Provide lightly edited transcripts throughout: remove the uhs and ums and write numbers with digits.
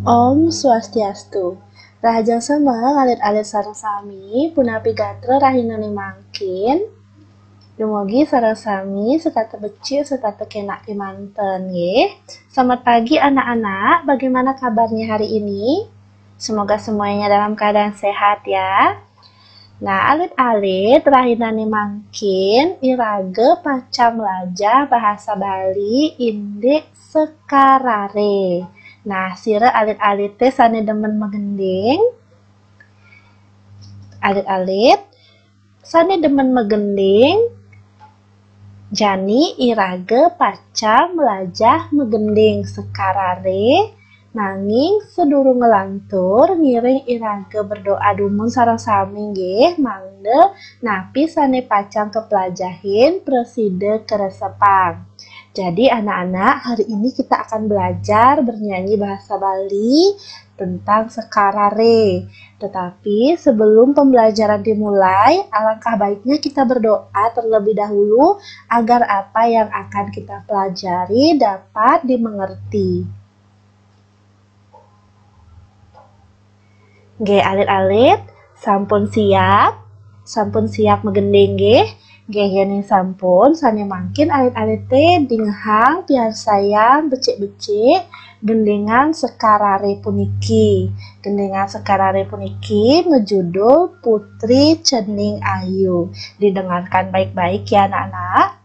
Om Swastiastu. Raja semua alit-alit sareng sami punapi gatra rahinane mangkin. Dumugi sareng sami sekata becik sekata kenak kemanten nggih. Selamat pagi anak-anak, bagaimana kabarnya hari ini? Semoga semuanya dalam keadaan sehat ya. Nah, alit-alit rahinane mangkin irage pacam laja bahasa Bali indik sekarare. Nah, sira alit-alit teh sane demen megending. Alit-alit sane demen megending. Jani irage pacam lajah megending sekarare nanging sedurung ngelantur ngiring irage berdoa dumun sareng sami nggih mangde napi sane pacang kepelajahin preside keresepang. Jadi anak-anak, hari ini kita akan belajar bernyanyi bahasa Bali tentang sekarare. Tetapi sebelum pembelajaran dimulai, alangkah baiknya kita berdoa terlebih dahulu agar apa yang akan kita pelajari dapat dimengerti. Nggih alit-alit, sampun siap megending nggih. Nggih yen sampun sane mangkin alit-alit teh dinghang pian sayang becik-becik gendengan sekarare puniki. Gendengan sekarare puniki ngejudul Putri Cening Ayu. Didengarkan baik-baik ya anak-anak.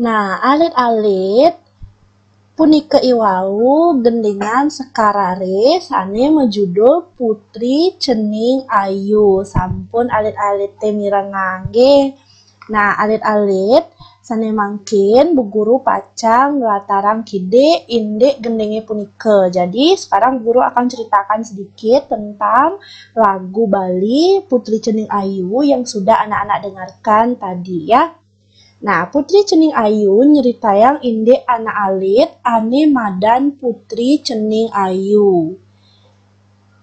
Nah, alit-alit punika iwau gendingan sekarare sane menjudul Putri Cening Ayu. Sampun alit-alit teh mirengang nggih. Nah, alit-alit sane mangkin Bu Guru pacang latarang kide indek gendenge punika. Jadi sekarang Guru akan ceritakan sedikit tentang lagu Bali Putri Cening Ayu yang sudah anak-anak dengarkan tadi ya. Nah, Putri Cening Ayu nyeritayang indek anak alit ane madan Putri Cening Ayu.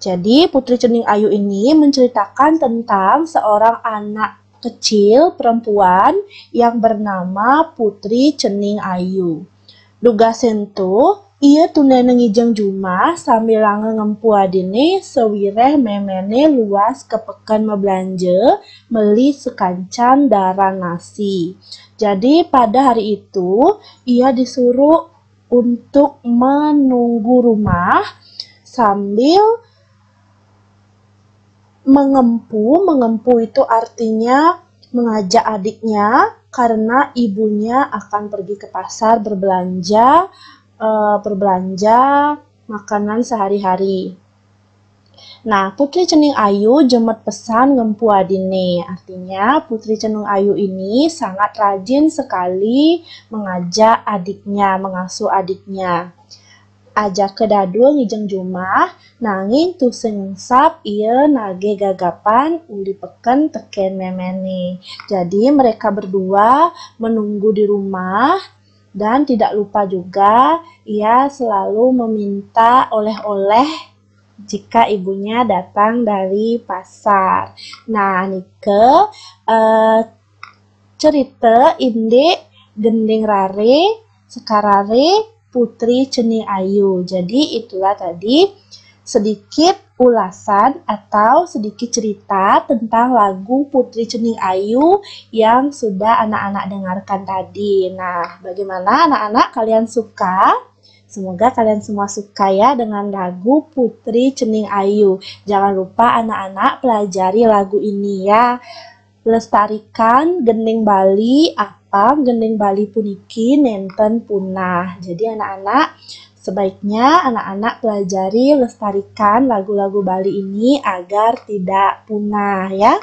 Jadi Putri Cening Ayu ini menceritakan tentang seorang anak kecil perempuan yang bernama Putri Cening Ayu. Duga sentu, ia tunai ngijeng jumah sambil ngempu adine sewireh memene luas kepekan membelanja meli sekancan darah nasi. Jadi pada hari itu ia disuruh untuk menunggu rumah sambil mengempu itu artinya mengajak adiknya karena ibunya akan pergi ke pasar berbelanja makanan sehari-hari. Nah, Putri Cening Ayu jemet pesan ngempu adine. Artinya Putri Cening Ayu ini sangat rajin sekali mengajak adiknya, mengasuh adiknya. Ajak ke dadul ngijeng jumah, nanging tu sengsap ia nage gagapan uli peken teken memene. Jadi mereka berdua menunggu di rumah dan tidak lupa juga ia selalu meminta oleh-oleh jika ibunya datang dari pasar. Nah, nike cerita indek gending rare sekarare Putri Cening Ayu. Jadi itulah tadi sedikit ulasan atau sedikit cerita tentang lagu Putri Cening Ayu yang sudah anak-anak dengarkan tadi. Nah, bagaimana anak-anak, kalian suka? Semoga kalian semua suka ya dengan lagu Putri Cening Ayu. Jangan lupa anak-anak pelajari lagu ini ya. Lestarikan gending Bali gending Bali puniki nenten punah. Jadi anak-anak sebaiknya anak-anak pelajari lestarikan lagu-lagu Bali ini agar tidak punah ya.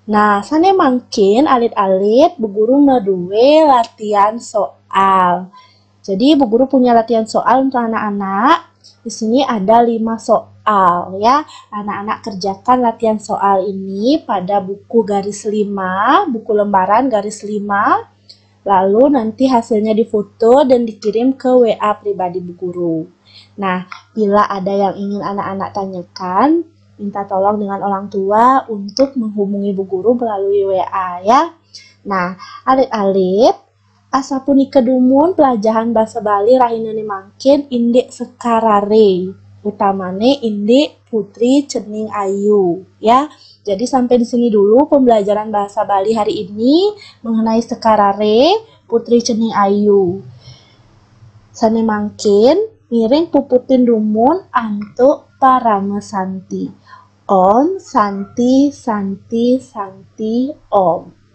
Nah, sane mangkin alit-alit Bu Guru meduwe latihan soal. Jadi Bu Guru punya latihan soal untuk anak-anak. Di sini ada 5 soal ya. Anak-anak kerjakan latihan soal ini pada buku garis 5, buku lembaran garis 5. Lalu nanti hasilnya difoto dan dikirim ke WA pribadi Bu Guru. Nah, bila ada yang ingin anak-anak tanyakan, minta tolong dengan orang tua untuk menghubungi Bu Guru melalui WA ya. Nah, alit-alit asa punika dumun pelajaran bahasa Bali rahinane mangkin indek sekarare. Utamane indek Putri Cening Ayu ya. Jadi sampai di sini dulu pembelajaran bahasa Bali hari ini mengenai sekarare Putri Cening Ayu. Sane mangkin miring puputin dumun antuk parame santi. Om Santi Santi Santi Om.